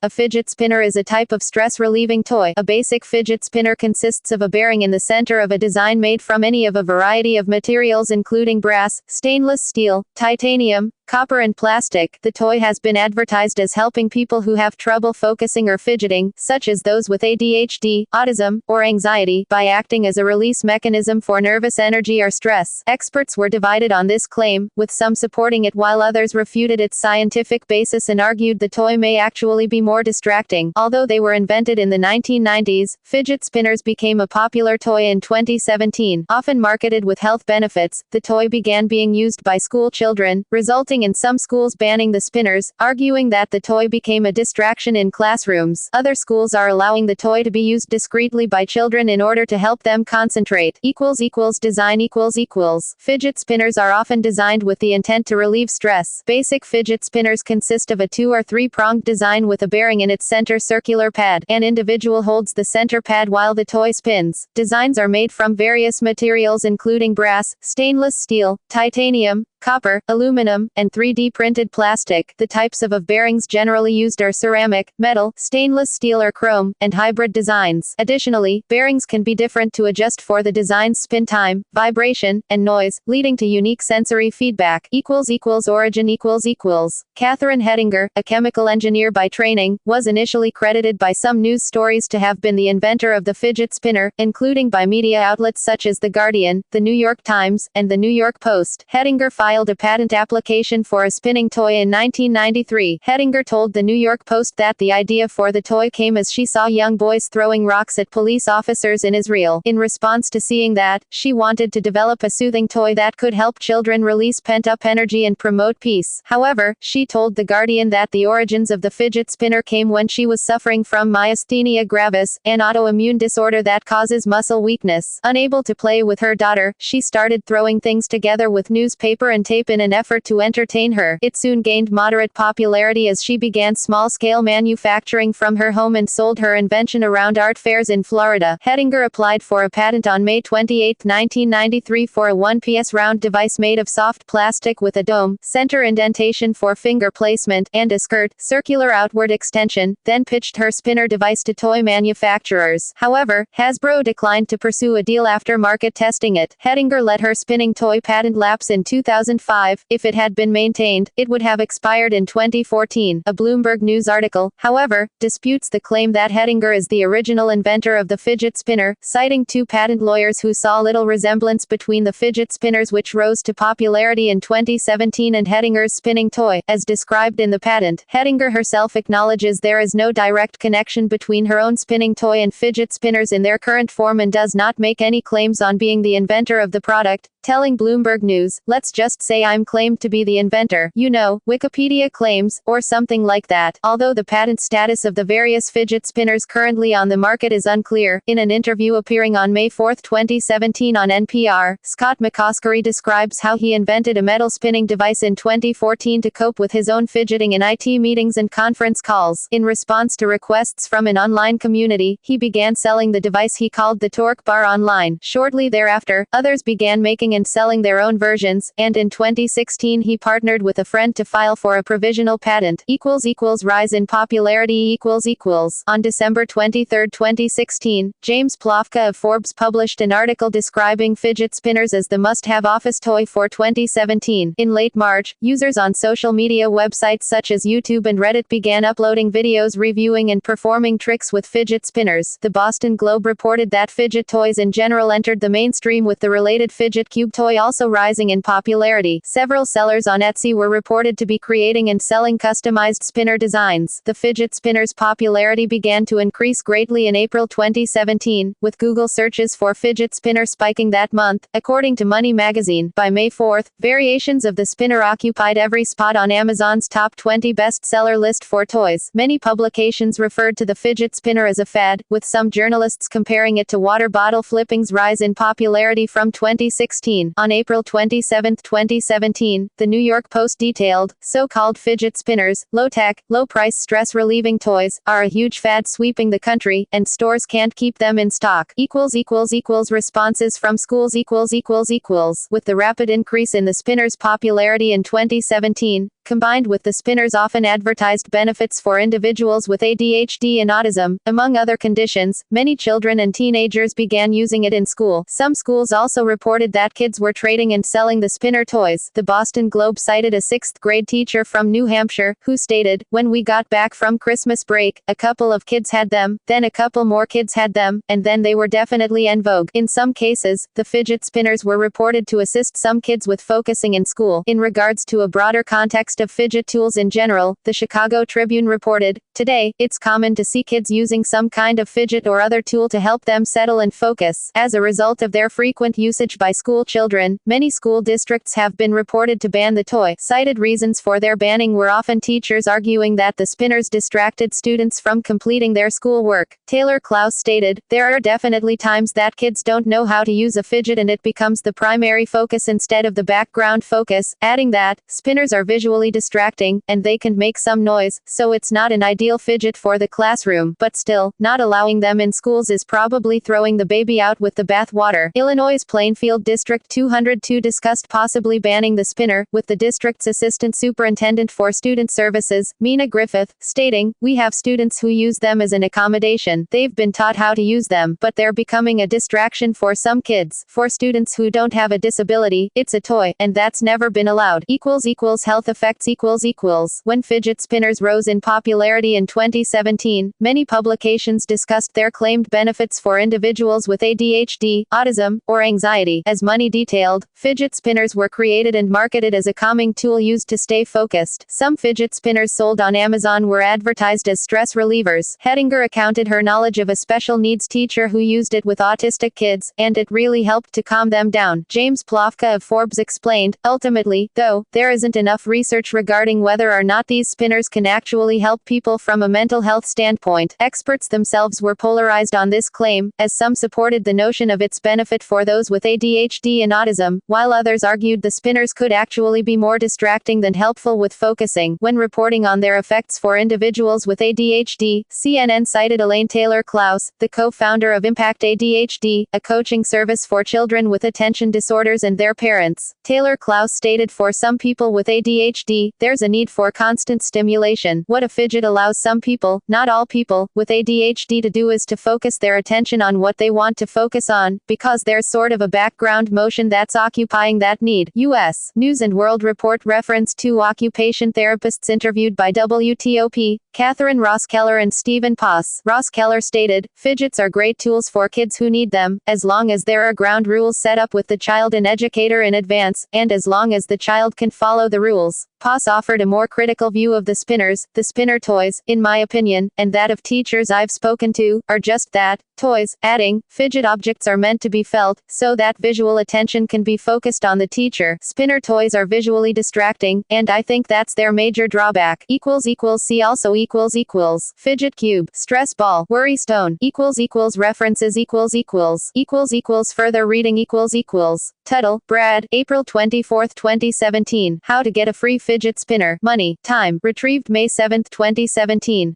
A fidget spinner is a type of stress-relieving toy. A basic fidget spinner consists of a bearing in the center of a design made from any of a variety of materials including brass, stainless steel, titanium, copper and plastic. The toy has been advertised as helping people who have trouble focusing or fidgeting, such as those with ADHD, autism, or anxiety, by acting as a release mechanism for nervous energy or stress. Experts were divided on this claim, with some supporting it while others refuted its scientific basis and argued the toy may actually be more distracting. Although they were invented in the 1990s, fidget spinners became a popular toy in 2017. Often marketed with health benefits, the toy began being used by school children, resulting in some schools banning the spinners, arguing that the toy became a distraction in classrooms. Other schools are allowing the toy to be used discreetly by children in order to help them concentrate. Design == Fidget spinners are often designed with the intent to relieve stress. Basic fidget spinners consist of a 2- or 3-pronged design with a bearing in its center circular pad. An individual holds the center pad while the toy spins. Designs are made from various materials including brass, stainless steel, titanium, copper, aluminum, and 3D printed plastic. The types of bearings generally used are ceramic, metal, stainless steel or chrome, and hybrid designs. Additionally, bearings can be different to adjust for the design's spin time, vibration, and noise, leading to unique sensory feedback. Origin == Catherine Hettinger, a chemical engineer by training, was initially credited by some news stories to have been the inventor of the fidget spinner, including by media outlets such as The Guardian, The New York Times, and The New York Post. Hettinger filed a patent application for a spinning toy in 1993. Hettinger told The New York Post that the idea for the toy came as she saw young boys throwing rocks at police officers in Israel. In response to seeing that, she wanted to develop a soothing toy that could help children release pent-up energy and promote peace. However, she told The Guardian that the origins of the fidget spinner came when she was suffering from myasthenia gravis, an autoimmune disorder that causes muscle weakness. Unable to play with her daughter, she started throwing things together with newspaper and tape in an effort to entertain her. It soon gained moderate popularity as she began small-scale manufacturing from her home and sold her invention around art fairs in Florida. Hettinger applied for a patent on May 28, 1993 for a one-piece round device made of soft plastic with a dome, center indentation for finger placement, and a skirt, circular outward extension, then pitched her spinner device to toy manufacturers. However, Hasbro declined to pursue a deal after market testing it. Hettinger let her spinning toy patent lapse in 2005. If it had been maintained, it would have expired in 2014. A Bloomberg News article, however, disputes the claim that Hettinger is the original inventor of the fidget spinner, citing 2 patent lawyers who saw little resemblance between the fidget spinners which rose to popularity in 2017 and Hettinger's spinning toy, as described in the patent. Hettinger herself acknowledges there is no direct connection between her own spinning toy and fidget spinners in their current form and does not make any claims on being the inventor of the product, telling Bloomberg News, "Let's just say I'm claimed to be the inventor. You know, Wikipedia claims, or something like that." Although the patent status of the various fidget spinners currently on the market is unclear, in an interview appearing on May 4, 2017 on NPR, Scott McCoskey describes how he invented a metal spinning device in 2014 to cope with his own fidgeting in IT meetings and conference calls. In response to requests from an online community, he began selling the device he called the Torque Bar online. Shortly thereafter, others began making and selling their own versions, and in 2016 he partnered with a friend to file for a provisional patent. Rise in popularity On December 23, 2016, James Plofka of Forbes published an article describing fidget spinners as the must-have office toy for 2017. In late March, users on social media websites such as YouTube and Reddit began uploading videos reviewing and performing tricks with fidget spinners. The Boston Globe reported that fidget toys in general entered the mainstream, with the related fidget cube toy also rising in popularity. Several sellers on Etsy were reported to be creating and selling customized spinner designs. The fidget spinner's popularity began to increase greatly in April 2017, with Google searches for fidget spinner spiking that month, according to Money magazine. By May 4, variations of the spinner occupied every spot on Amazon's top 20 bestseller list for toys. Many publications referred to the fidget spinner as a fad, with some journalists comparing it to water bottle flipping's rise in popularity from 2016. On April 27, 2017, The New York Post detailed, so-called fidget spinners, low-tech, low-price stress-relieving toys, are a huge fad sweeping the country, and stores can't keep them in stock. Responses from schools With the rapid increase in the spinner's popularity in 2017, combined with the spinner's often advertised benefits for individuals with ADHD and autism, among other conditions, many children and teenagers began using it in school. Some schools also reported that kids were trading and selling the spinner toys. The Boston Globe cited a sixth-grade teacher from New Hampshire, who stated, "When we got back from Christmas break, a couple of kids had them, then a couple more kids had them, and then they were definitely en vogue." In some cases, the fidget spinners were reported to assist some kids with focusing in school. In regards to a broader context of fidget tools in general, the Chicago Tribune reported, "Today, it's common to see kids using some kind of fidget or other tool to help them settle and focus. As a result of their frequent usage by school children, many school districts have been reported to ban the toy." Cited reasons for their banning were often teachers arguing that the spinners distracted students from completing their schoolwork. Taylor Klaus stated, "There are definitely times that kids don't know how to use a fidget and it becomes the primary focus instead of the background focus," adding that, "Spinners are visually distracting, and they can make some noise, so it's not an ideal fidget for the classroom, but still, not allowing them in schools is probably throwing the baby out with the bathwater." Illinois' Plainfield District 202 discussed possibly banning the spinner, with the district's Assistant Superintendent for Student Services, Mina Griffith, stating, "We have students who use them as an accommodation. They've been taught how to use them, but they're becoming a distraction for some kids. For students who don't have a disability, it's a toy, and that's never been allowed." Health effects. When fidget spinners rose in popularity in 2017, many publications discussed their claimed benefits for individuals with ADHD, autism, or anxiety. As Money detailed, fidget spinners were created and marketed as a calming tool used to stay focused. Some fidget spinners sold on Amazon were advertised as stress relievers. Hettinger accounted her knowledge of a special needs teacher who used it with autistic kids, and it really helped to calm them down. James Plofka of Forbes explained, "Ultimately, though, there isn't enough research regarding whether or not these spinners can actually help people from a mental health standpoint." Experts themselves were polarized on this claim, as some supported the notion of its benefit for those with ADHD and autism, while others argued the spinners could actually be more distracting than helpful with focusing. When reporting on their effects for individuals with ADHD, CNN cited Elaine Taylor Klaus, the co-founder of Impact ADHD, a coaching service for children with attention disorders and their parents. Taylor Klaus stated, "For some people with ADHD, there's a need for constant stimulation. What a fidget allows some people, not all people, with ADHD to do is to focus their attention on what they want to focus on, because there's sort of a background motion that's occupying that need." U.S. News and World Report referenced two occupation therapists interviewed by WTOP, Catherine Rosskeller and Stephen Poss. Rosskeller stated, "Fidgets are great tools for kids who need them, as long as there are ground rules set up with the child and educator in advance, and as long as the child can follow the rules." Poss offered a more critical view of the spinners. "The spinner toys, in my opinion, and that of teachers I've spoken to, are just that, toys," adding, "Fidget objects are meant to be felt, so that visual attention can be focused on the teacher. Spinner toys are visually distracting, and I think that's their major drawback." See also Fidget cube, stress ball, worry stone, references further reading Tuttle, Brad, April 24, 2017. How to get a free fidget spinner. Money, time, retrieved May 7, 2017.